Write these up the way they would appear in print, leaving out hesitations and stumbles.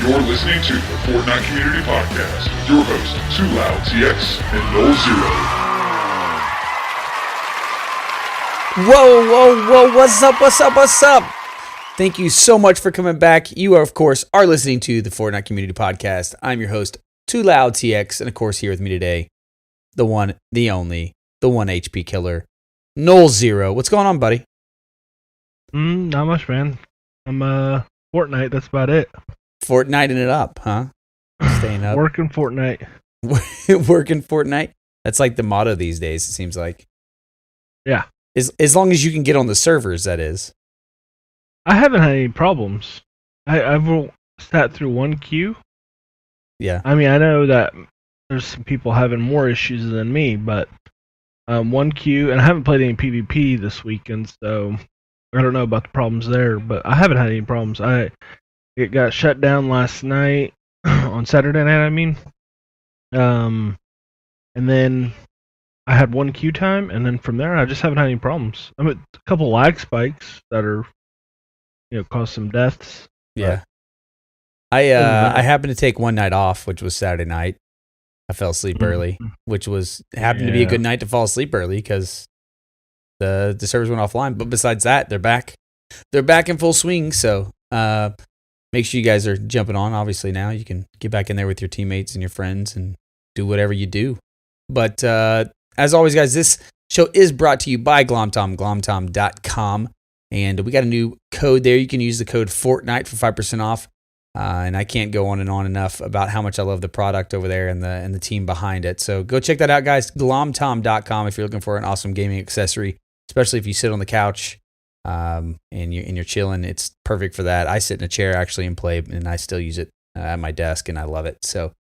You're listening to the Fortnite Community Podcast with your hosts, TwoLoud, TX, and Nolxero. Whoa, what's up? Thank you so much for coming back. You are, of course, listening to the Fortnite Community Podcast. I'm your host, TwoLoud, TX, and of course, here with me today, the one, the only, the 1 HP killer, Nolxero. What's going on, buddy? Not much, man. I'm Fortnite, that's about it. Fortniting it up, huh? Staying up. Working Fortnite. Working Fortnite? That's like the motto these days, it seems like. Yeah. As long as you can get on the servers, that is. I haven't had any problems. I've sat through one queue. Yeah. I mean, I know that there's some people having more issues than me, but one queue, and I haven't played any PvP this weekend, so I don't know about the problems there, but I haven't had any problems. It got shut down last night, on Saturday night, I mean. And then I had one queue time, and then from there, I just haven't had any problems. I mean, a couple lag spikes that are, caused some deaths. Yeah. I happened to take one night off, which was Saturday night. I fell asleep early, which happened to be a good night to fall asleep early because the servers went offline. But besides that, they're back. They're back in full swing. So make sure you guys are jumping on. Obviously, now you can get back in there with your teammates and your friends and do whatever you do. But as always, guys, this show is brought to you by Glom Tom, glomtom.com. And we got a new code there. You can use the code Fortnite for 5% off. And I can't go on and on enough about how much I love the product over there and the team behind it. So go check that out, guys. glomtom.com if you're looking for an awesome gaming accessory, especially if you sit on the couch and you're chilling. It's perfect for that. I sit in a chair actually and play, and I still use it at my desk, and I love it. So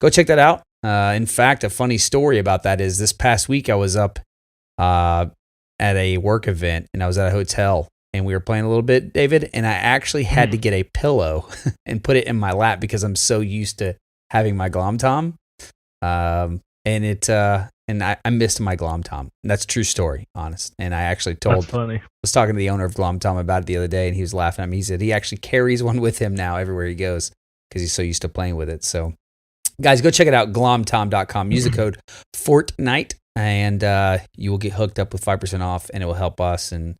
go check that out. In fact, a funny story about that is this past week I was up at a work event, and I was at a hotel. And we were playing a little bit, David, and I actually had to get a pillow and put it in my lap because I'm so used to having my Glom Tom. And I missed my Glom Tom. And that's a true story, honest. And I actually That's funny. I was talking to the owner of Glom Tom about it the other day, and he was laughing at me. He said he actually carries one with him now everywhere he goes because he's so used to playing with it. So, guys, go check it out, glomtom.com. Use the code Fortnite, and you will get hooked up with 5% off, and it will help us and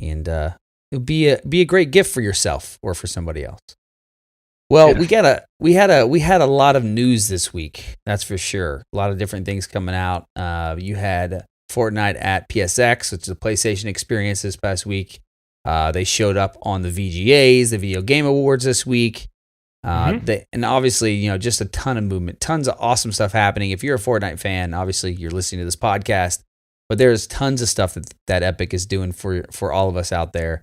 it would be a great gift for yourself or for somebody else. Well, yeah. we had a lot of news this week. That's for sure. A lot of different things coming out. You had Fortnite at PSX, which is a PlayStation experience this past week. They showed up on the VGAs, the Video Game Awards this week. And obviously, just a ton of movement, tons of awesome stuff happening. If you're a Fortnite fan, obviously you're listening to this podcast. But there's tons of stuff that Epic is doing for all of us out there.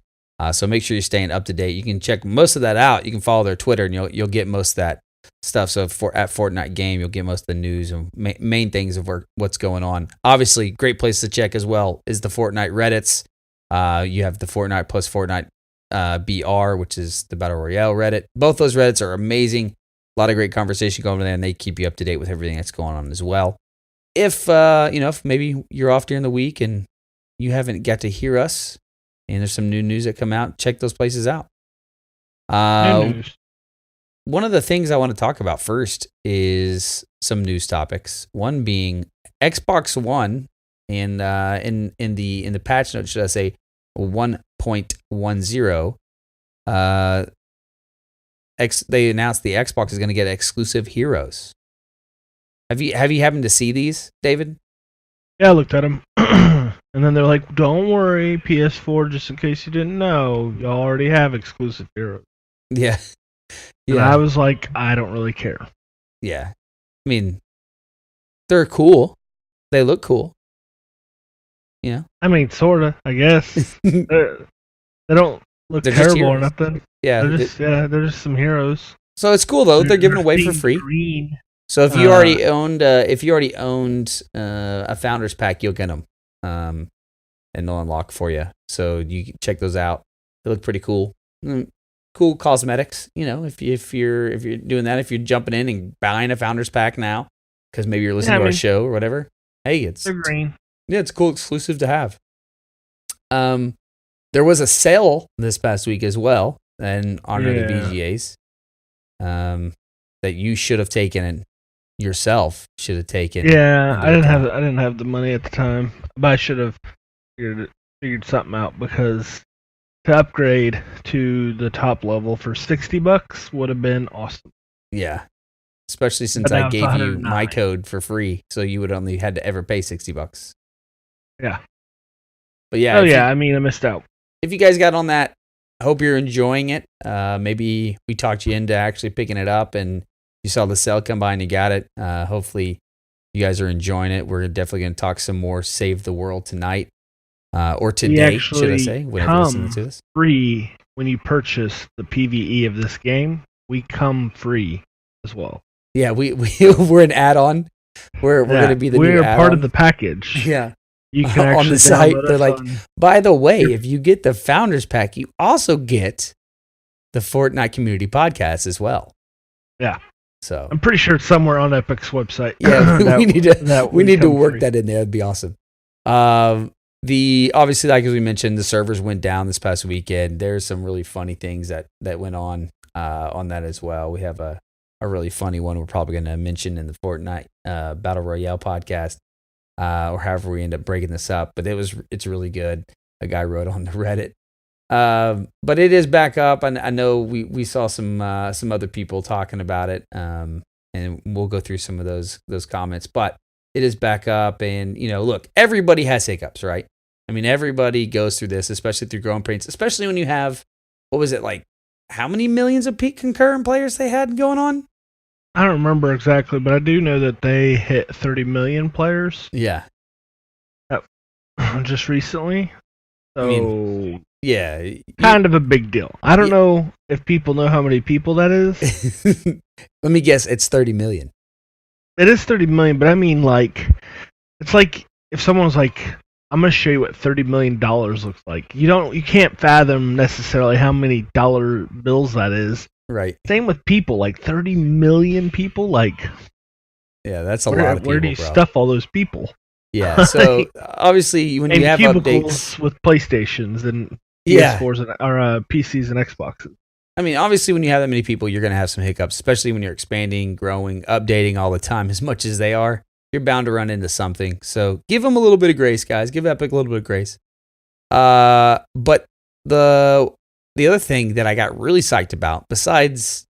So make sure you're staying up to date. You can check most of that out. You can follow their Twitter, and you'll get most of that stuff. So at Fortnite Game, you'll get most of the news and main things of what's going on. Obviously, great place to check as well is the Fortnite Reddits. You have the Fortnite plus Fortnite BR, which is the Battle Royale Reddit. Both those Reddits are amazing. A lot of great conversation going on there, and they keep you up to date with everything that's going on as well. If if maybe you're off during the week and you haven't got to hear us, and there's some new news that come out, check those places out. One of the things I want to talk about first is some news topics. One being Xbox One, and in the patch notes, should I say 1.10. They announced the Xbox is going to get exclusive heroes. Have you happened to see these, David? Yeah, I looked at them. And then they're like, don't worry, PS4, just in case you didn't know, y'all already have exclusive heroes. Yeah. And I was like, I don't really care. Yeah. I mean, they're cool. They look cool. I mean, sort of, I guess. They don't look terrible or nothing. Yeah. They're just some heroes. So it's cool, though. They're giving away for free. Green. So if you already owned a Founders Pack, you'll get them, and they'll unlock for you. So you can check those out. They look pretty cool. Cool cosmetics. If you're doing that, if you're jumping in and buying a Founders Pack now, because maybe you're listening to our show or whatever. Hey, they're green. Yeah, it's a cool exclusive to have. There was a sale this past week as well in honor of the VGAs. that you should have taken and yourself should have taken. Yeah, I didn't have the money at the time, but I should have figured something out, because to upgrade to the top level for $60 would have been awesome. Yeah. Especially since I gave you my code for free, so you would only had to ever pay $60. Yeah. But yeah. I missed out. If you guys got on that, I hope you're enjoying it. Maybe we talked you into actually picking it up, and you saw the sale come by and you got it. Hopefully you guys are enjoying it. We're definitely going to talk some more Save the World tonight, or today, should I say, whenever you're listening to this. Free when you purchase the PVE of this game. We come free as well. Yeah, we're an add-on. We're going to be the new add-on. We're part of the package. Yeah. You can actually on the site, they're like, by the way, if you get the Founders Pack, you also get the Fortnite Community Podcast as well. Yeah. So I'm pretty sure it's somewhere on Epic's website. Yeah, we need to work that in there. It'd be awesome. Obviously, like as we mentioned, the servers went down this past weekend. There's some really funny things that went on that as well. We have a really funny one we're probably going to mention in the Fortnite Battle Royale podcast, or however we end up breaking this up. But it's really good. A guy wrote on the Reddit. But it is back up. I know we saw some other people talking about it, and we'll go through some of those comments. But it is back up, and look, everybody has hiccups, right? I mean, everybody goes through this, especially through growing pains, especially when you have, what was it, like, how many millions of peak concurrent players they had going on? I don't remember exactly, but I do know that they hit 30 million players. Yeah. Just recently. So, I mean, yeah. Kind of a big deal. I don't know if people know how many people that is. Let me guess, it's 30 million. It is 30 million, but I mean, like, it's like if someone's like, I'm going to show you what $30 million looks like. You can't fathom necessarily how many dollar bills that is. Right. Same with people, like 30 million people, like. Yeah, that's a lot of people. Where do you stuff all those people? Yeah, so obviously when you have updates with PlayStations and PS4s or PCs and Xboxes. I mean, obviously when you have that many people, you're going to have some hiccups, especially when you're expanding, growing, updating all the time as much as they are. You're bound to run into something. So give them a little bit of grace, guys. Give Epic a little bit of grace. But the other thing that I got really psyched about, besides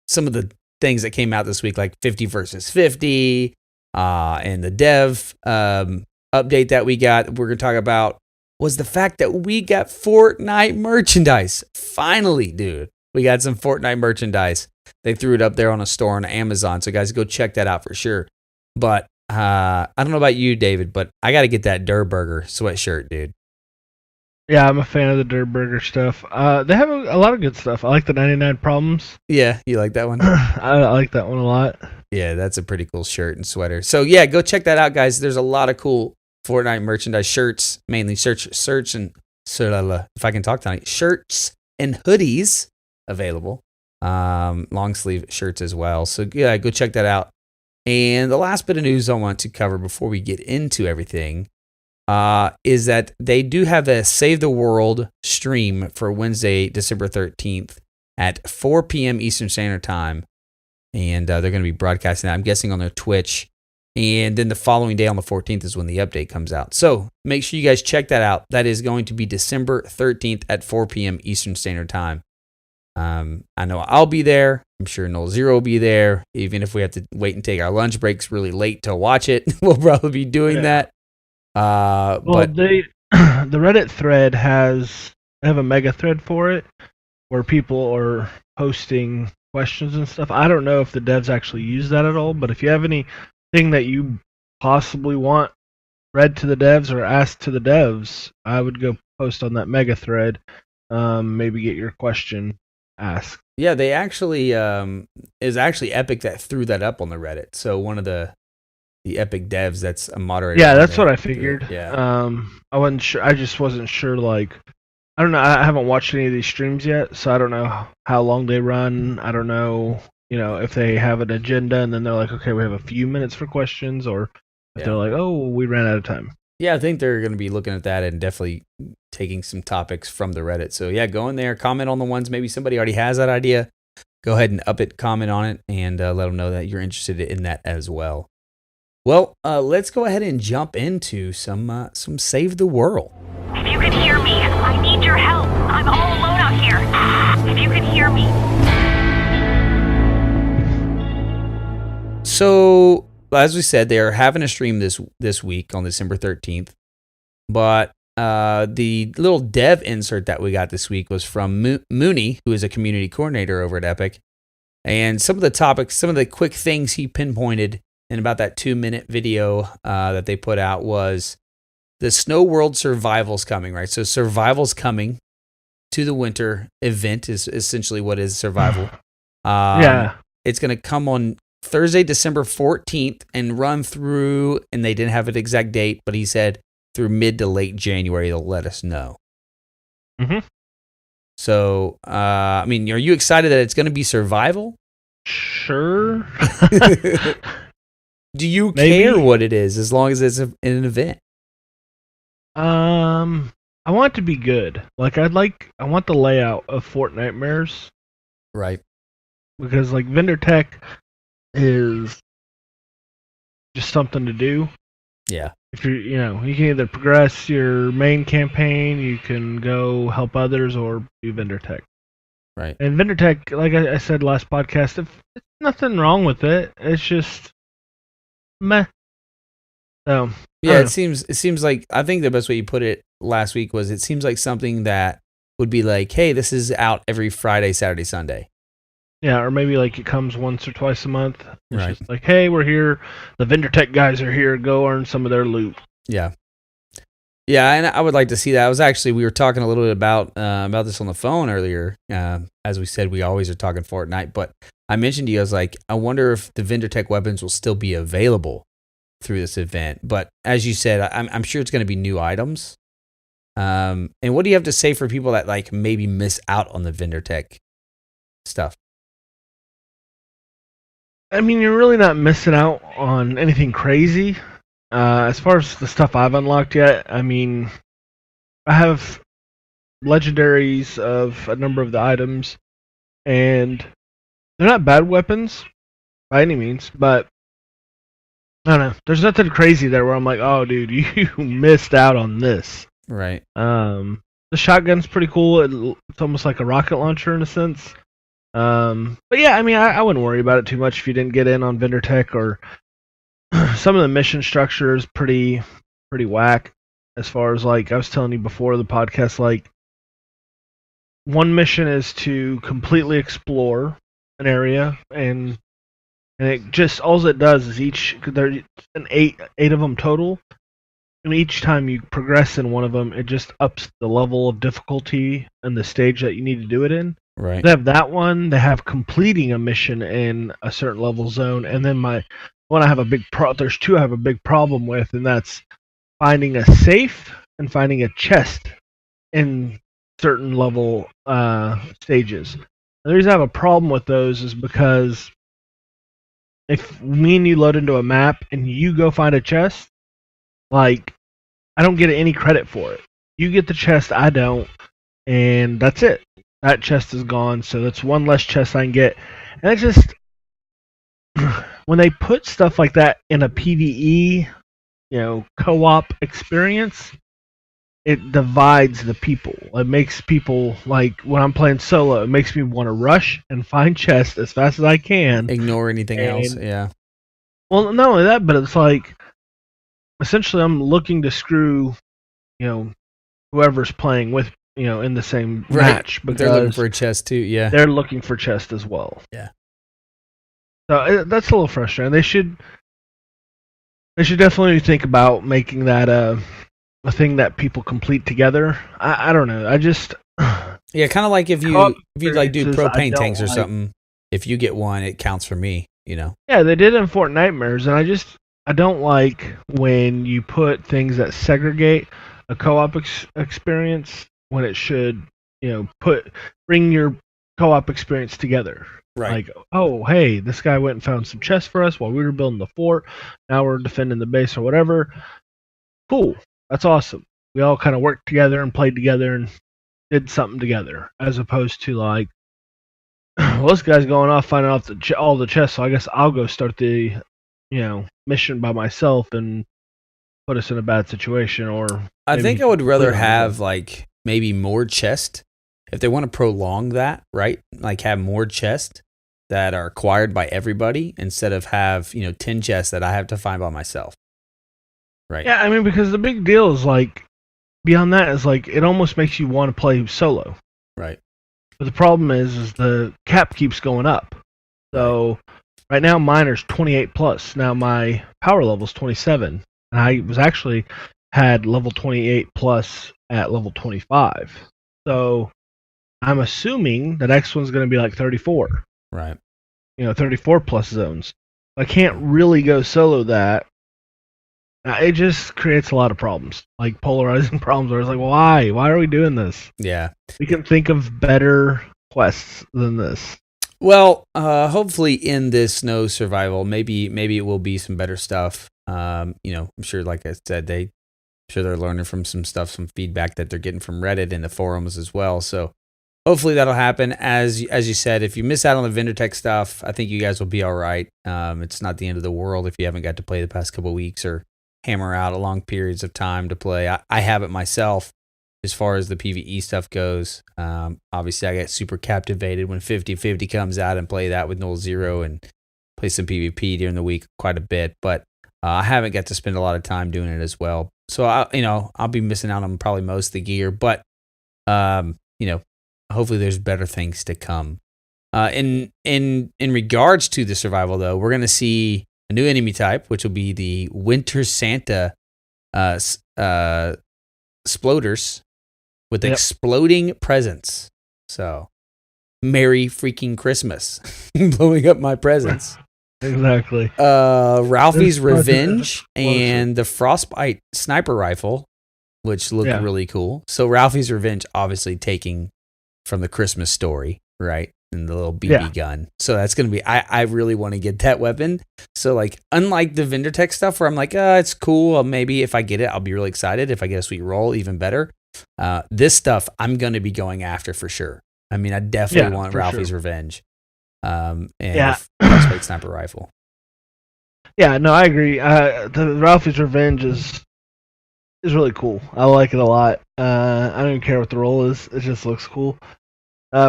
some of the things that came out this week, like 50 versus 50, and the dev update that we got, we're going to talk about, was the fact that we got Fortnite merchandise. Finally, dude. We got some Fortnite merchandise. They threw it up there on a store on Amazon. So guys, go check that out for sure. But I don't know about you, David, but I got to get that Durr Burger sweatshirt, dude. Yeah, I'm a fan of the Durr Burger stuff. They have a lot of good stuff. I like the 99 Problems. Yeah, you like that one? I like that one a lot. Yeah, that's a pretty cool shirt and sweater. So yeah, go check that out, guys. There's a lot of cool Fortnite merchandise, shirts, mainly shirts and if I can talk tonight, shirts and hoodies available. Long sleeve shirts as well. So yeah, go check that out. And the last bit of news I want to cover before we get into everything is that they do have a Save the World stream for Wednesday, December 13th at 4 p.m. Eastern Standard Time. And they're going to be broadcasting that, I'm guessing, on their Twitch. And then the following day on the 14th is when the update comes out. So make sure you guys check that out. That is going to be December 13th at 4 p.m. Eastern Standard Time. I know I'll be there. I'm sure Nolxero will be there. Even if we have to wait and take our lunch breaks really late to watch it, we'll probably be doing that. But the Reddit thread have a mega thread for it where people are posting questions and stuff. I don't know if the devs actually use that at all, but if you have anything that you possibly want read to the devs or asked to the devs, I would go post on that mega thread. Maybe get your question asked. Yeah, they actually is actually Epic that threw that up on the Reddit. So one of the Epic devs that's a moderator. Yeah, that's what I figured. Yeah. I wasn't sure. I just wasn't sure. Like, I don't know. I haven't watched any of these streams yet, so I don't know how long they run. I don't know, if they have an agenda and then they're like, okay, we have a few minutes for questions, or if they're like, oh, we ran out of time. Yeah, I think they're going to be looking at that and definitely taking some topics from the Reddit. So yeah, go in there, comment on the ones. Maybe somebody already has that idea. go ahead and up it, comment on it, and let them know that you're interested in that as well. Well, let's go ahead and jump into some Save the World. If you can hear me, I need your help. I'm all alone out here. If you can hear me. So, as we said, they are having a stream this week on December 13th. But the little dev insert that we got this week was from Mooney, who is a community coordinator over at Epic. And some of the topics, some of the quick things he pinpointed in about that 2-minute video that they put out was the Snow World Survival's coming, right? So Survival's coming to the winter event is essentially what is Survival. Yeah. It's going to come on Thursday, December 14th and run through, and they didn't have an exact date, but he said through mid to late January, they'll let us know. Mm-hmm. So, I mean, are you excited that it's going to be Survival? Sure. Do you Maybe. care what it is as long as it's an event? I want it to be good. Like I want the layout of Fortnite Mares Right. because like vendor tech is just something to do. Yeah. If you can either progress your main campaign, you can go help others, or do vendor tech. Right. And vendor tech, like I said last podcast, if it's nothing wrong with it. It's just meh. So Yeah, it seems like, I think the best way you put it last week was, it seems like something that would be like, hey, this is out every Friday, Saturday, Sunday. yeah, or maybe like it comes once or twice a month. It's Right. just like, hey, we're here. The vendor tech guys are here. Go earn some of their loot. Yeah. Yeah, and I would like to see that. We were talking a little bit about this on the phone earlier. As we said, we always are talking Fortnite, but I mentioned to you, I was like, I wonder if the vendor tech weapons will still be available through this event. But as you said, I'm sure it's going to be new items. And what do you have to say for people that like maybe miss out on the vendor tech stuff? I mean, you're really not missing out on anything crazy. As far as the stuff I've unlocked yet, I mean, I have legendaries of a number of the items, and they're not bad weapons by any means, but I don't know. There's nothing crazy there where I'm like, oh, dude, you missed out on this. Right. The shotgun's pretty cool. It's almost like a rocket launcher in a sense. But yeah, I mean, I wouldn't worry about it too much if you didn't get in on vendor tech, or some of the mission structure is pretty whack. As far as like I was telling you before the podcast, like one mission is to completely explore an area, and it just all it does is there's eight of them total. And each time you progress in one of them, it just ups the level of difficulty and the stage that you need to do it in. Right. They have that one. They have completing a mission in a certain level zone, and then one I have a big there's two I have a big problem with, and that's finding a safe and finding a chest in certain level stages. The reason I have a problem with those is because if me and you load into a map and you go find a chest, like, I don't get any credit for it. You get the chest, I don't, and that's it. That chest is gone, so that's one less chest I can get. And it just, when they put stuff like that in a PVE, co-op experience, it divides the people. It makes people, like, when I'm playing solo, it makes me want to rush and find chests as fast as I can. Ignore anything else, yeah. Well, not only that, but it's like, essentially I'm looking to screw, whoever's playing with, in the same match, because they're looking for a chest too, yeah. They're looking for chest as well. Yeah. So that's a little frustrating. They should definitely think about making that a thing that people complete together. I don't know. I just yeah, kind of like if you like do experiences propane I tanks or don't something. If you get one, it counts for me. Yeah, they did it in Fortnite Mares, and I don't like when you put things that segregate a co-op experience when it should, bring your co-op experience together. Right. Like, oh, hey, this guy went and found some chests for us while we were building the fort. Now we're defending the base or whatever. Cool. That's awesome. We all kind of worked together and played together and did something together, as opposed to like, well, this guy's going off finding out all the chests, so I guess I'll go start the mission by myself and put us in a bad situation. Or I maybe think I would rather clear them. have like maybe more chest if they want to prolong that, right? Like have more chest that are acquired by everybody instead of have 10 chests that I have to find by myself. Right. Yeah, I mean, because the big deal is like beyond that is like it almost makes you want to play solo. Right. But the problem is the cap keeps going up. So right now mine is 28 plus. Now my power level is 27, and I was actually had level 28 plus at level 25. So I'm assuming the next one's going to be like 34. Right. 34 plus zones. I can't really go solo that. It just creates a lot of problems, like polarizing problems where it's like, why? Why are we doing this? Yeah. We can think of better quests than this. Well, hopefully in this snow survival, maybe it will be some better stuff. I'm sure, like I said, they're learning from some feedback that they're getting from Reddit and the forums as well. So hopefully that'll happen. As you said, if you miss out on the vendor tech stuff, I think you guys will be all right. It's not the end of the world if you haven't got to play the past couple of weeks or hammer out long periods of time to play. I have it myself as far as the PVE stuff goes. Obviously, I get super captivated when 50/50 comes out and play that with Nolxero and play some PvP during the week quite a bit. But I haven't got to spend a lot of time doing it as well. So I'll be missing out on probably most of the gear. But hopefully there's better things to come. In regards to the survival, though, we're going to see a new enemy type, which will be the Winter Santa Sploders with exploding presents. So, Merry freaking Christmas. Blowing up my presents. Exactly. Ralphie's Revenge and the Frostbite Sniper Rifle, which look really cool. So, Ralphie's Revenge obviously taking from the Christmas Story, right? And the little BB gun. So that's going to be, I really want to get that weapon. So like, unlike the vendor tech stuff where I'm like, it's cool. Maybe if I get it, I'll be really excited. If I get a sweet roll, even better. This stuff I'm going to be going after for sure. I mean, I definitely want Ralphie's Revenge. And the Frostbite Sniper Rifle. Yeah, no, I agree. The Ralphie's Revenge is really cool. I like it a lot. I don't even care what the roll is. It just looks cool.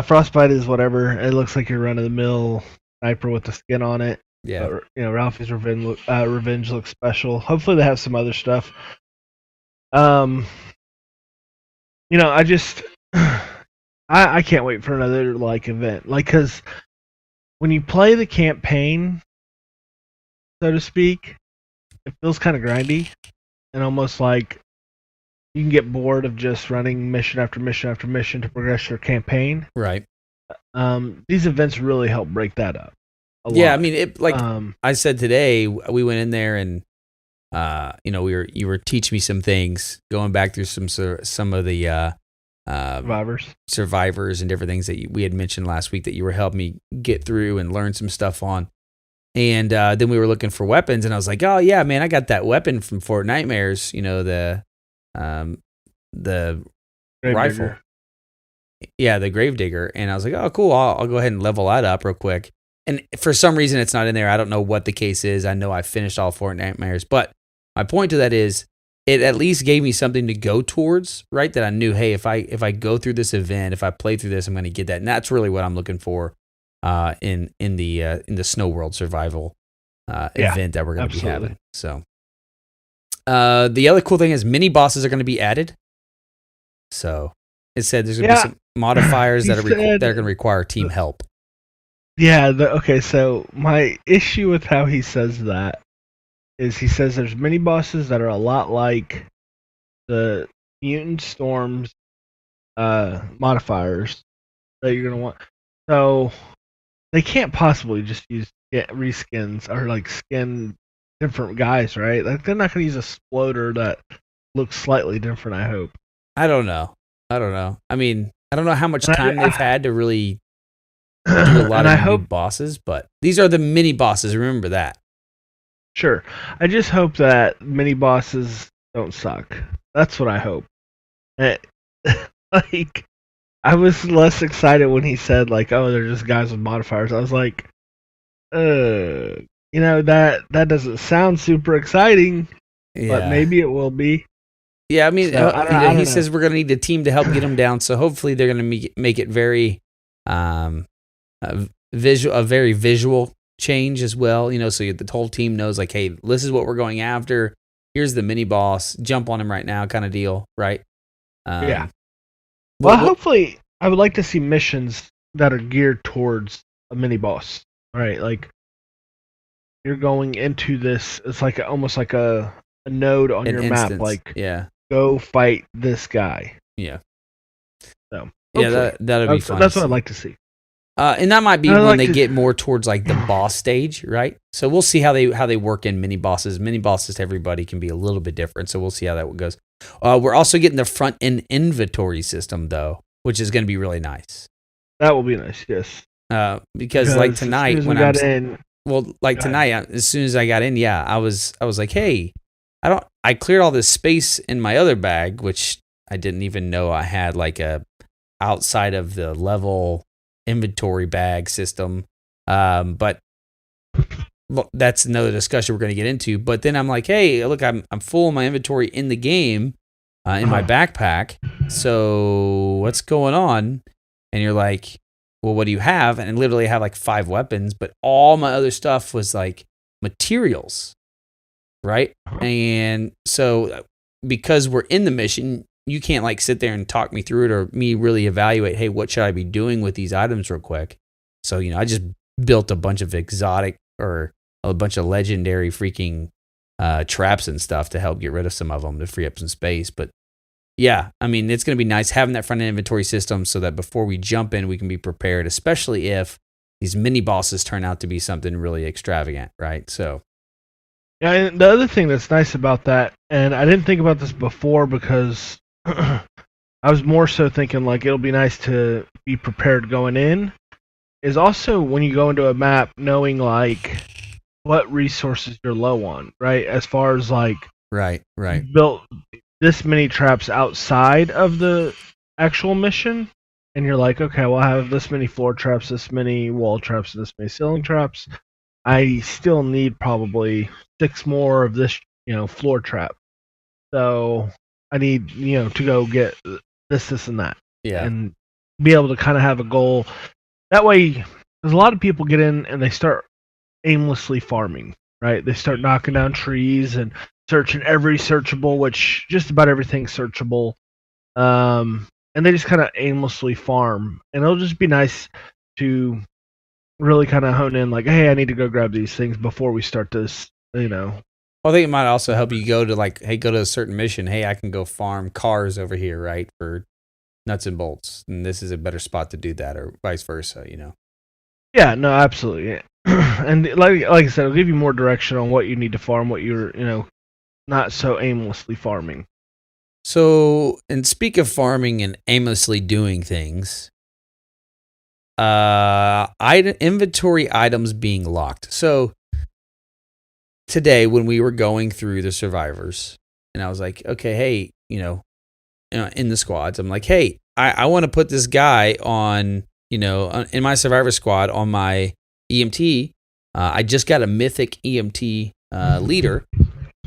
Frostbite is whatever. It looks like your run-of-the-mill sniper with the skin on it. Yeah. Ralphie's Revenge looks special. Hopefully they have some other stuff. I just I can't wait for another like event. Like, cause when you play the campaign, so to speak, it feels kind of grindy and almost like you can get bored of just running mission after mission after mission to progress your campaign. Right. These events really help break that up. Yeah, I mean, I said today, we went in there and, you were teaching me some things, going back through some of the survivors and different things that we had mentioned last week that you were helping me get through and learn some stuff on. And then we were looking for weapons, and I was like, oh yeah, man, I got that weapon from Fortnite Nightmares, the rifle. Digger. Yeah, the Gravedigger. And I was like, oh, cool. I'll go ahead and level that up real quick. And for some reason, it's not in there. I don't know what the case is. I know I finished all Fortnite Nightmares. But my point to that is it at least gave me something to go towards, right? That I knew, hey, if I go through this event, if I play through this, I'm going to get that. And that's really what I'm looking for in the Snow World Survival event that we're going to be having. So the other cool thing is mini bosses are going to be added. So it said there's going to be some modifiers that are going to require team help. Yeah. So my issue with how he says that is he says there's mini bosses that are a lot like the Mutant Storms modifiers that you're going to want. So they can't possibly just get reskins or like skin different guys, right? Like they're not going to use a Sploder that looks slightly different, I hope. I don't know. I mean, I don't know how much time they've had to really do a lot of new bosses, but these are the mini bosses. Remember that. Sure. I just hope that mini bosses don't suck. That's what I hope. Like, I was less excited when he said like, "Oh, they're just guys with modifiers." I was like, that doesn't sound super exciting, but maybe it will be. Yeah, I mean, So, I don't he know. says we're going to need a team to help get him down. So hopefully they're going to make it very a very visual change as well. So the whole team knows like, hey, this is what we're going after. Here's the mini boss. Jump on him right now, kind of deal, right? Yeah. Well, hopefully, I would like to see missions that are geared towards a mini boss. Right, like you're going into this. It's like almost like a node on your map. Like, go fight this guy. Yeah. So yeah, that'd be fun. That's what I'd like to see. And that might be when they get more towards like the boss stage, right? So we'll see how they work in mini bosses. Mini bosses to everybody can be a little bit different, so we'll see how that goes. We're also getting the front end inventory system though, which is going to be really nice. That will be nice, yes. Because like tonight as soon as I got in, I was like, hey, I cleared all this space in my other bag, which I didn't even know I had like a outside of the level inventory bag system. But that's another discussion we're going to get into. But then I'm like, hey, look, I'm full of my inventory in the game, in my backpack. So what's going on? And you're like, well, what do you have? And literally I have like 5 weapons, but all my other stuff was like materials, right? And so because we're in the mission, you can't like sit there and talk me through it or me really evaluate, hey, what should I be doing with these items real quick? So, I just built a bunch of exotic or a bunch of legendary freaking traps and stuff to help get rid of some of them to free up some space. But yeah, I mean, it's going to be nice having that front-end inventory system so that before we jump in, we can be prepared, especially if these mini bosses turn out to be something really extravagant, right? So, yeah, and the other thing that's nice about that, and I didn't think about this before because I was more so thinking like it'll be nice to be prepared going in, is also when you go into a map, knowing like what resources you're low on, right? As far as like, right, built this many traps outside of the actual mission, and you're like, okay, well, I have this many floor traps, this many wall traps, this many ceiling traps. I still need probably 6 more of this, floor trap. So I need, to go get this, and that. Yeah. And be able to kind of have a goal. That way, because a lot of people get in and they start aimlessly farming, right? They start knocking down trees and searching every searchable, which just about everything's searchable. And they just kind of aimlessly farm. And it'll just be nice to really kind of hone in like, hey, I need to go grab these things before we start this, Well, I think it might also help you go to like, hey, go to a certain mission. Hey, I can go farm cars over here, right? For nuts and bolts. And this is a better spot to do that, or vice versa, Yeah, no, absolutely. And like I said, it'll give you more direction on what you need to farm, what you're, not so aimlessly farming. So, and speak of farming and aimlessly doing things, inventory items being locked. So today when we were going through the survivors, and I was like, okay, hey, in the squads, I'm like, hey, I want to put this guy on, in my survivor squad on my EMT. I just got a mythic EMT leader.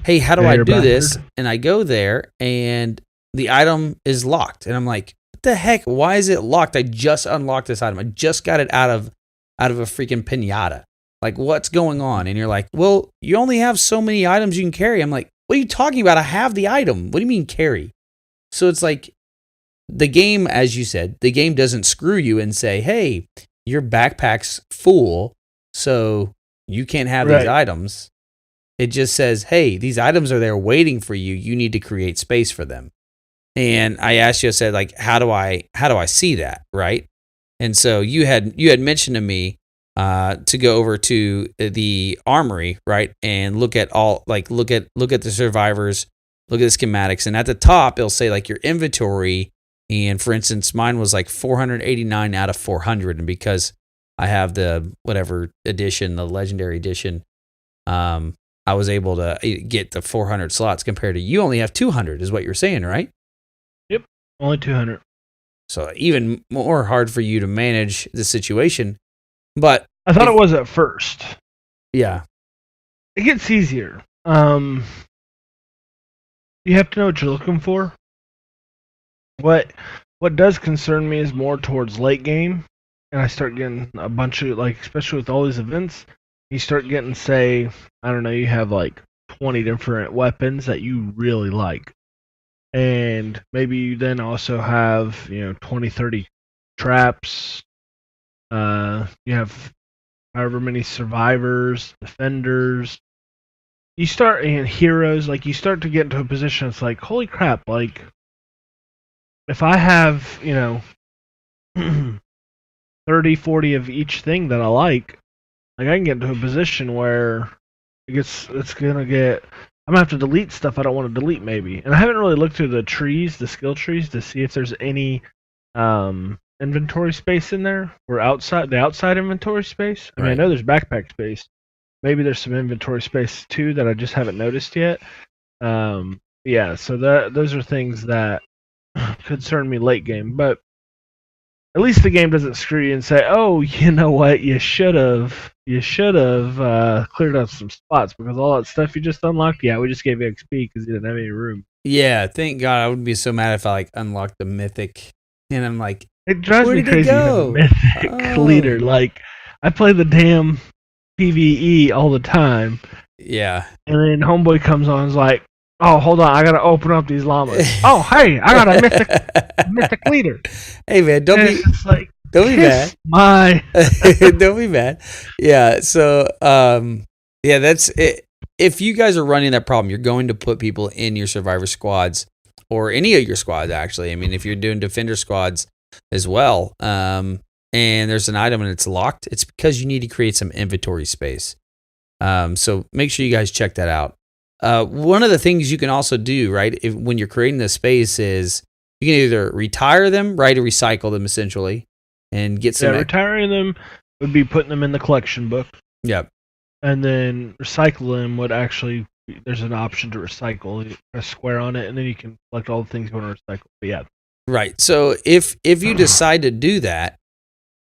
Hey, how do I do this? And I go there and the item is locked. And I'm like, what the heck? Why is it locked? I just unlocked this item. I just got it out of a freaking pinata. Like, what's going on? And you're like, well, you only have so many items you can carry. I'm like, what are you talking about? I have the item. What do you mean carry? So it's like the game, as you said, the game doesn't screw you and say, hey, your backpack's full, so you can't have these items. It just says, hey, these items are there waiting for you. You need to create space for them. And I asked you, I said, like, how do I see that, right? And so you had mentioned to me to go over to the armory, right, and look at the survivors, look at the schematics, and at the top it'll say like your inventory. And for instance, mine was like 489 out of 400, and because I have the whatever edition, the legendary edition, I was able to get the 400 slots compared to you only have 200, is what you're saying, right? Yep, only 200. So even more hard for you to manage the situation. But I thought it was at first. Yeah. It gets easier. You have to know what you're looking for. What does concern me is more towards late game, and I start getting a bunch of, like, especially with all these events, you start getting, say, I don't know, you have like 20 different weapons that you really like. And maybe you then also have, 20, 30 traps. You have however many survivors, defenders. You start, and heroes, like, you start to get into a position, it's like, holy crap, like, if I have, 30, 40 of each thing that I like I can get into a position where it's gonna get, I'm gonna have to delete stuff I don't want to delete maybe. And I haven't really looked through the trees, the skill trees, to see if there's any inventory space in there, or the outside inventory space. I mean, I know there's backpack space. Maybe there's some inventory space too that I just haven't noticed yet. Yeah, so those are things that concern me late game, but at least the game doesn't screw you and say, "Oh, you know what? You should have cleared up some spots because all that stuff you just unlocked. Yeah, we just gave you XP because you didn't have any room." Yeah, thank God. I would be so mad if I unlocked the mythic, and I'm like, it drives where me did crazy. It go? Mythic leader, like I play the damn PVE all the time. Yeah, and then homeboy comes on and is like, "Oh, hold on, I gotta open up these llamas." "Oh, hey, I got a mythic leader." Hey man, don't be mad. Don't be mad. Yeah. So, yeah, that's it. If you guys are running that problem, you're going to put people in your survivor squads or any of your squads. Actually, I mean, if you're doing defender squads as well, and there's an item and it's locked, it's because you need to create some inventory space. So make sure you guys check that out. One of the things you can also do, right, when you're creating this space is you can either retire them, right, or recycle them essentially, and get some. Yeah, retiring them would be putting them in the collection book. Yep. And then recycle them would actually, there's an option to recycle. You press square on it, and then you can select all the things you want to recycle. But yeah. Right. So if you decide to do that,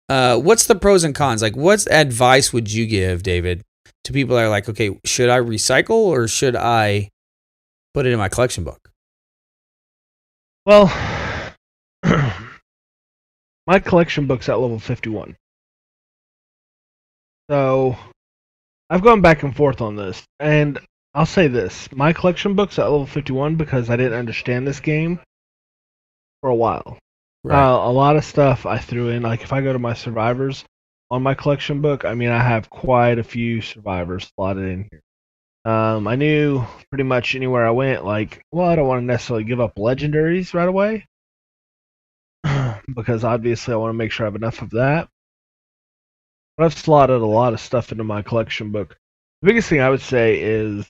what's the pros and cons? Like, what advice would you give, David, to people that are like, okay, should I recycle or should I put it in my collection book? Well, my collection book's at level 51. So I've gone back and forth on this, and I'll say this. My collection book's at level 51 because I didn't understand this game for a while. Right. A lot of stuff I threw in, like if I go to my survivors on my collection book, I mean, I have quite a few survivors slotted in here. I knew pretty much anywhere I went, like, well, I don't want to necessarily give up legendaries right away because obviously I want to make sure I have enough of that. But I've slotted a lot of stuff into my collection book. The biggest thing I would say is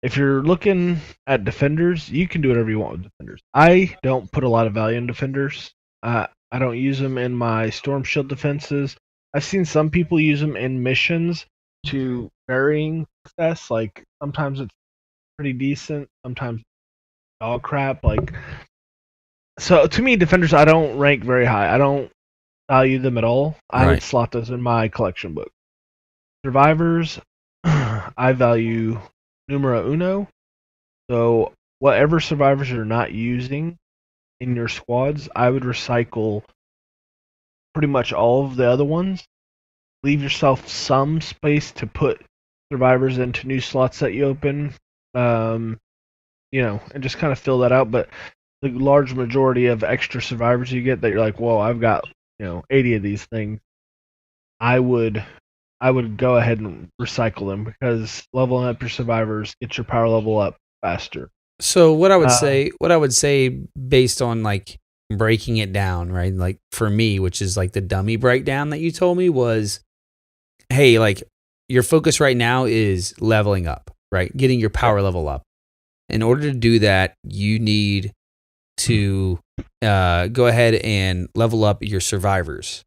if you're looking at defenders, you can do whatever you want with defenders. I don't put a lot of value in defenders. I don't use them in my storm shield defenses. I've seen some people use them in missions to varying success. Like sometimes it's pretty decent, sometimes dog crap. Like, so to me, defenders I don't rank very high. I don't value them at all. I would slot those in my collection book. Survivors, I value numero uno. So whatever survivors you're not using in your squads, I would recycle pretty much all of the other ones. Leave yourself some space to put survivors into new slots that you open, and just kind of fill that out. But the large majority of extra survivors you get that you're like, whoa, I've got 80 of these things, I would go ahead and recycle them because leveling up your survivors gets your power level up faster. So what I would say based on like breaking it down, right? Like for me, which is like the dummy breakdown that you told me was, hey, like your focus right now is leveling up, right? Getting your power level up. In order to do that, you need to go ahead and level up your survivors.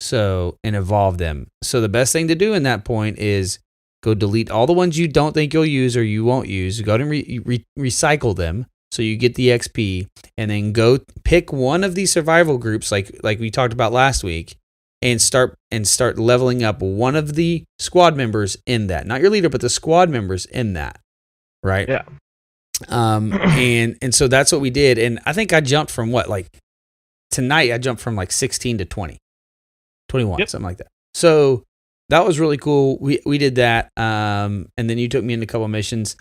So, and evolve them. So the best thing to do in that point is go delete all the ones you don't think you'll use or you won't use. Go ahead and recycle them. so you get the XP, and then go pick one of these survival groups, like we talked about last week, and start leveling up one of the squad members in that. Not your leader, but the squad members in that. Right? Yeah. And so that's what we did. And I think I jumped from tonight I jumped from 16 to 20. 21, yep. Something like that. So that was really cool. We did that. And then you took me into a couple of missions.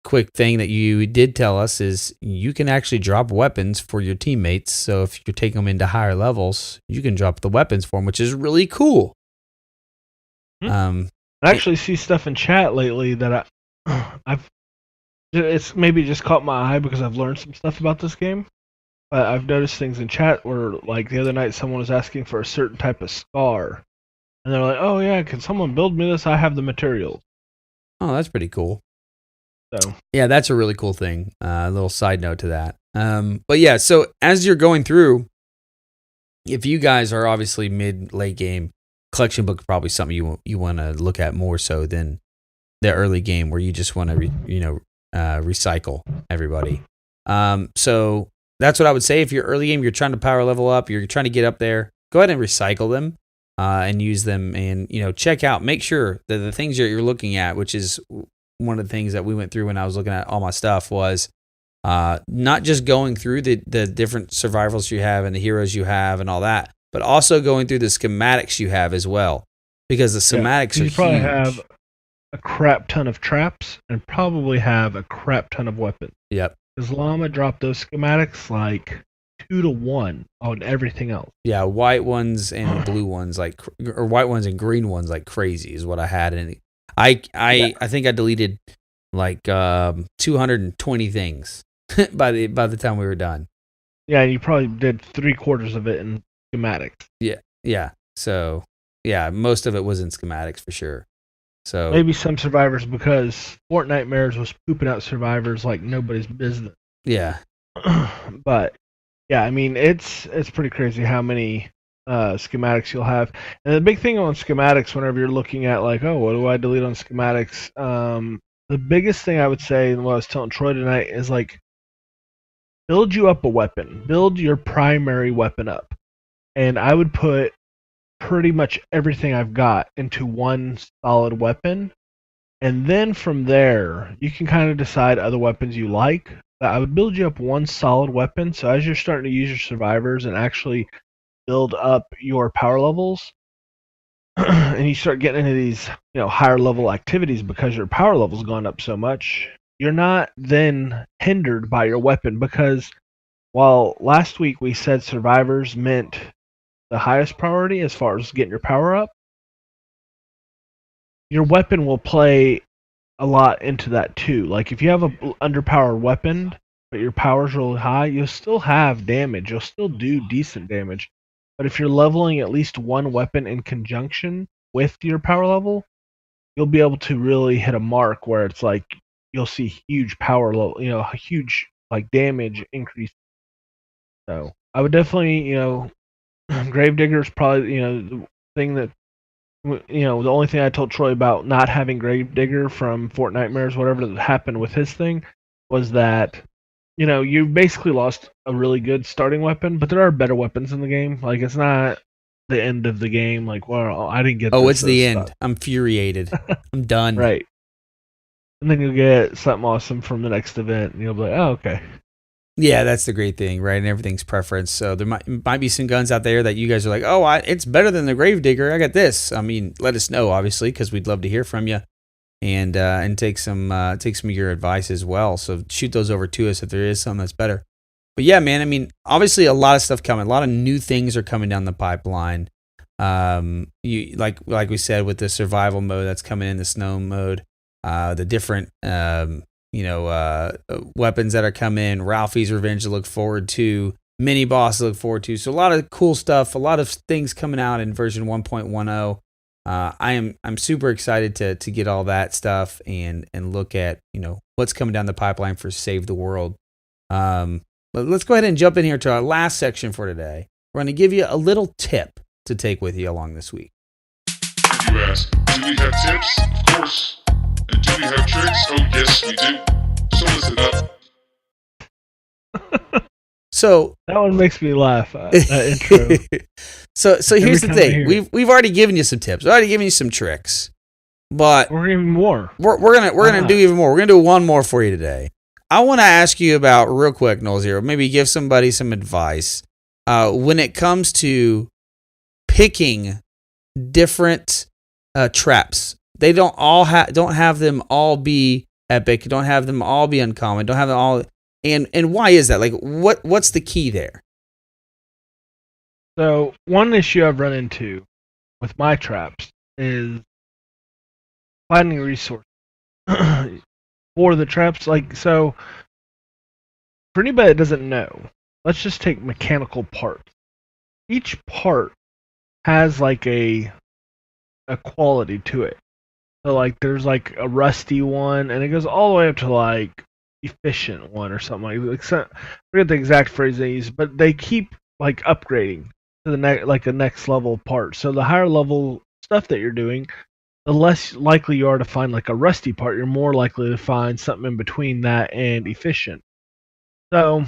Quick thing that you did tell us is you can actually drop weapons for your teammates. So if you're taking them into higher levels, you can drop the weapons for them, which is really cool. I actually see stuff in chat lately that it's maybe just caught my eye because I've learned some stuff about this game. But I've noticed things in chat where, the other night, someone was asking for a certain type of scar. And they're like, oh, yeah, can someone build me this? I have the materials. Oh, that's pretty cool. So yeah, that's a really cool thing. A little side note to that. But yeah, so as you're going through, if you guys are obviously late game, collection book is probably something you want to look at more so than the early game where you just want to recycle everybody. So that's what I would say. If you're early game, you're trying to power level up, you're trying to get up there, go ahead and recycle them and use them, and check out, make sure that the things that you're looking at, which is one of the things that we went through when I was looking at all my stuff, was not just going through the different survivals you have and the heroes you have and all that, but also going through the schematics you have as well, because the schematics are you probably huge. have a crap ton of traps and probably have a crap ton of weapons. Yep. Because Llama dropped those schematics 2-to-1 on everything else. Yeah, white ones and blue ones or white ones and green ones like crazy is what I had, and I think I deleted 220 things by the time we were done. Yeah, you probably did 3/4 of it in schematics. Yeah. So yeah, most of it was in schematics for sure. So maybe some survivors, because Fortnite Mares was pooping out survivors like nobody's business. Yeah. But yeah, I mean it's pretty crazy how many schematics you'll have. And the big thing on schematics, whenever you're looking at what do I delete on schematics? The biggest thing I would say, and what I was telling Troy tonight, is build you up a weapon. Build your primary weapon up. And I would put pretty much everything I've got into one solid weapon. And then from there, you can kind of decide other weapons you like. But I would build you up one solid weapon. So as you're starting to use your survivors and actually build up your power levels, and you start getting into these higher level activities because your power level's gone up so much, you're not then hindered by your weapon. Because while last week we said survivors meant the highest priority as far as getting your power up, your weapon will play a lot into that too. If you have a underpowered weapon but your power's really high, you'll still have damage. You'll still do decent damage. But if you're leveling at least one weapon in conjunction with your power level, you'll be able to really hit a mark where it's you'll see huge power level, huge damage increase. So I would definitely, Gravedigger is probably, the thing that, the only thing I told Troy about not having Gravedigger from Fortnite Mares, whatever that happened with his thing, was that, you basically lost a really good starting weapon, but there are better weapons in the game. It's not the end of the game. Well, I didn't get this. Oh, it's the stuff. end. I'm infuriated. I'm done. Right. And then you'll get something awesome from the next event, and you'll be like, oh, okay. Yeah, that's the great thing, right? And everything's preference. So there might be some guns out there that you guys are like, oh, it's better than the Gravedigger. I got this. I mean, let us know, obviously, because we'd love to hear from you, and take some of your advice as well. So shoot those over to us if there is something that's better. But yeah, man, I mean, obviously a lot of stuff coming. A lot of new things are coming down the pipeline. You like we said, with the survival mode that's coming in, the snow mode, the different weapons that are coming, Ralphie's Revenge to look forward to, mini boss to look forward to. So a lot of cool stuff, a lot of things coming out in version 1.10. I'm super excited to get all that stuff and look at what's coming down the pipeline for Save the World. But let's go ahead and jump in here to our last section for today. We're going to give you a little tip to take with you along this week. And you ask, do we have tips? Of course. And do we have tricks? Oh, yes, we do. So listen up. So that one makes me laugh. That intro. so here's the time I thing. hear it. We've already given you some tips. We've already given you some tricks. But We're even more. we're gonna do even more. We're gonna do one more for you today. I want to ask you about real quick, Nolxero. Maybe give somebody some advice when it comes to picking different traps. They don't have them all be epic. Don't have them all be uncommon. Don't have them all. And why is that? Like, what's the key there? So one issue I've run into with my traps is finding resources for the traps. Like, so for anybody that doesn't know, let's just take mechanical parts. Each part has like a quality to it. So like there's like a rusty one, and it goes all the way up to like efficient one or something like that. I forget the exact phrase they use, but they keep like upgrading to the next level part. So the higher level stuff that you're doing, the less likely you are to find like a rusty part. You're more likely to find something in between that and efficient. So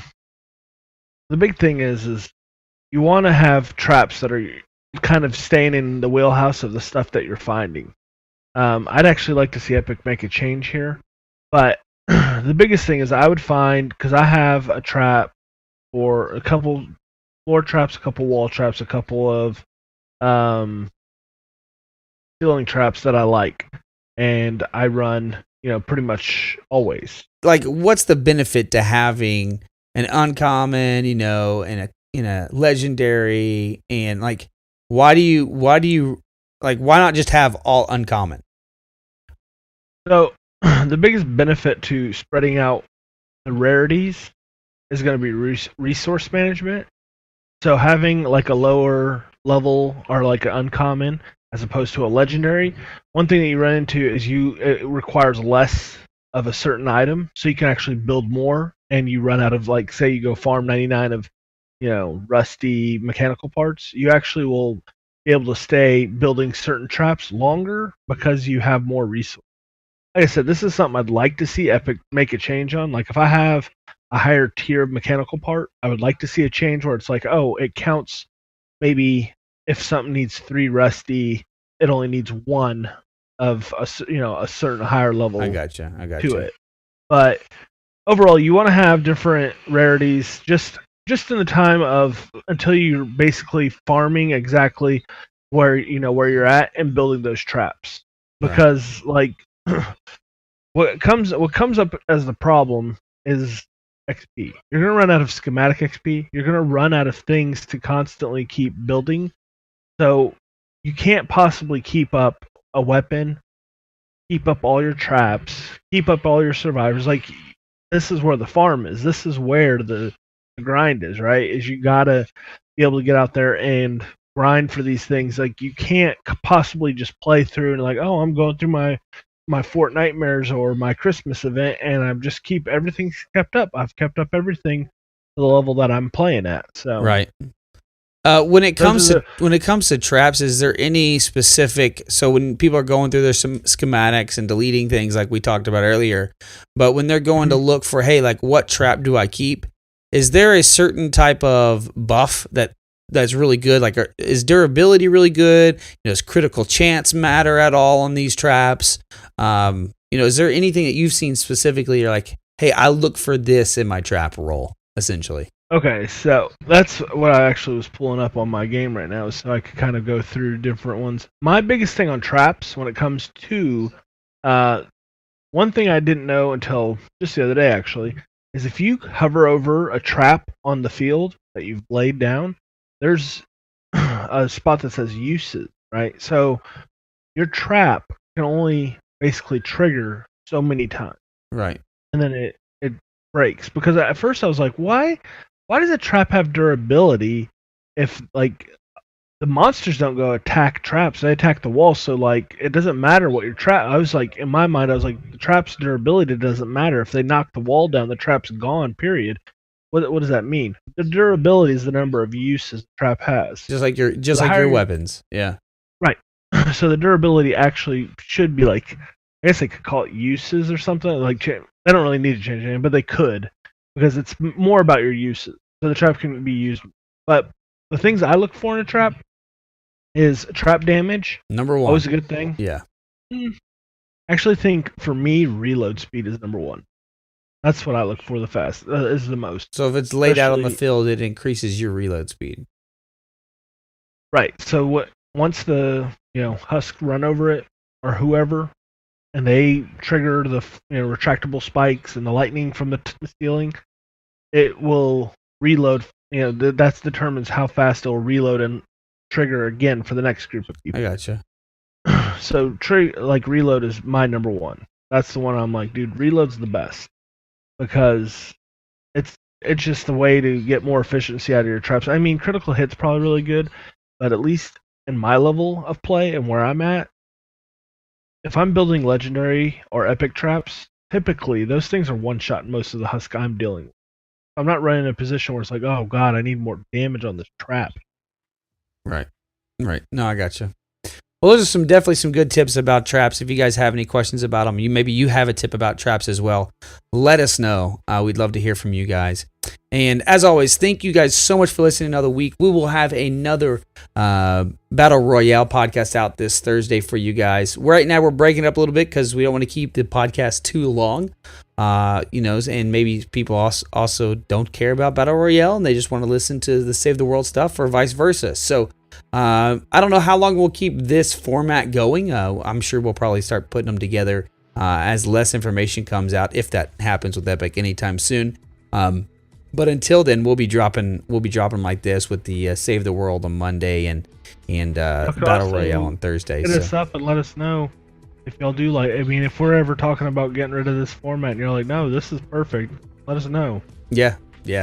the big thing is you want to have traps that are kind of staying in the wheelhouse of the stuff that you're finding. I'd actually like to see Epic make a change here, but the biggest thing is I would find, because I have a trap for a couple floor traps, a couple wall traps, a couple of ceiling traps that I like, and I run, pretty much always. Like, what's the benefit to having an uncommon, and a legendary, and like, why not just have all uncommon? So the biggest benefit to spreading out the rarities is going to be resource management. So having like a lower level or like an uncommon as opposed to a legendary, one thing that you run into is it requires less of a certain item, so you can actually build more, and you run out of, like, say you go farm 99 of rusty mechanical parts, you actually will be able to stay building certain traps longer because you have more resources. Like I said, this is something I'd like to see Epic make a change on. Like, if I have a higher tier of mechanical part, I would like to see a change where it's like, oh, it counts, maybe if something needs 3 rusty, it only needs 1 of a certain higher level. I got you. To it. But overall, you want to have different rarities just in the time of until you're basically farming exactly where you're at and building those traps. Because like what comes up as the problem is XP. You're gonna run out of schematic XP. You're gonna run out of things to constantly keep building. So you can't possibly keep up a weapon, keep up all your traps, keep up all your survivors. Like, this is where the farm is. This is where the grind is, right? Is you gotta be able to get out there and grind for these things. Like, you can't possibly just play through and like, oh, I'm going through my Fortnitemares or my Christmas event, and I've just keep everything kept up. I've kept up everything to the level that I'm playing at. So right. When it comes to traps, is there any specific? So when people are going through their schematics and deleting things like we talked about earlier, but when they're going to look for, hey, like, what trap do I keep? Is there a certain type of buff that's really good? Like, is durability really good? Does critical chance matter at all on these traps? Is there anything that you've seen specifically? You're like, hey, I look for this in my trap roll, essentially. Okay, so that's what I actually was pulling up on my game right now, so I could kind of go through different ones. My biggest thing on traps when it comes to one thing I didn't know until just the other day, actually, is if you hover over a trap on the field that you've laid down, there's a spot that says uses, right? So your trap can only basically trigger so many times. Right. And then it breaks. Because at first I was like, why does a trap have durability if, like, the monsters don't go attack traps, they attack the wall, so, like, it doesn't matter what your trap... I was like, in my mind, I was like, the trap's durability doesn't matter. If they knock the wall down, the trap's gone, period. What does that mean? The durability is the number of uses the trap has. Just like your weapons. Yeah. Right. So the durability actually should be like, I guess they could call it uses or something. Like, they don't really need to change anything, but they could. because it's more about your uses. So the trap can be used, but the things I look for in a trap is trap damage. Number one. Always a good thing. Yeah. I actually think for me, reload speed is number one. That's what I look for is the most. So if it's laid out on the field, it increases your reload speed. Right. So once the husk run over it or whoever, and they trigger the retractable spikes and the lightning from the ceiling, it will reload. That determines how fast it will reload and trigger again for the next group of people. I gotcha. So reload is my number one. That's the one I'm like, dude, reload's the best because it's just the way to get more efficiency out of your traps. I mean, critical hit's probably really good, but at least in my level of play and where I'm at, if I'm building legendary or epic traps, typically those things are one shot in most of the husk I'm dealing with. I'm not running in a position where it's like, oh god, I need more damage on this trap. Right. No, I gotcha. Well, those are definitely some good tips about traps. If you guys have any questions about them, maybe you have a tip about traps as well, let us know. We'd love to hear from you guys. And as always, thank you guys so much for listening another week. We will have another Battle Royale podcast out this Thursday for you guys. Right now, we're breaking it up a little bit because we don't want to keep the podcast too long. And maybe people also don't care about Battle Royale and they just want to listen to the Save the World stuff or vice versa. So I don't know how long we'll keep this format going. I'm sure we'll probably start putting them together as less information comes out, if that happens with Epic anytime soon. But until then, we'll be dropping like this with the Save the World on Monday and Battle Royale on Thursday. Hit us up and let us know if y'all do if we're ever talking about getting rid of this format and you're like, no, this is perfect, let us know. Yeah,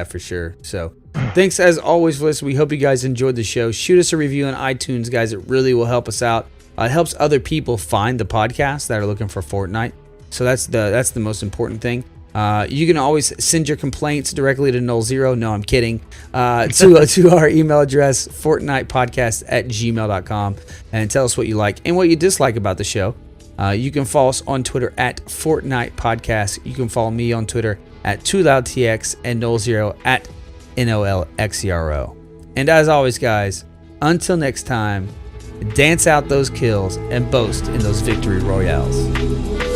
for sure. So thanks as always for listening. We hope you guys enjoyed the show. Shoot us a review on iTunes, guys. It really will help us out. It helps other people find the podcast that are looking for Fortnite. So that's the most important thing. You can always send your complaints directly to Nolxero. No, I'm kidding. To our email address, fortnitepodcast@gmail.com, and tell us what you like and what you dislike about the show. You can follow us on Twitter at Fortnite Podcast. You can follow me on Twitter at TwoLoudTX and Nolxero at NOLXERO. And as always, guys, until next time, dance out those kills and boast in those victory royales.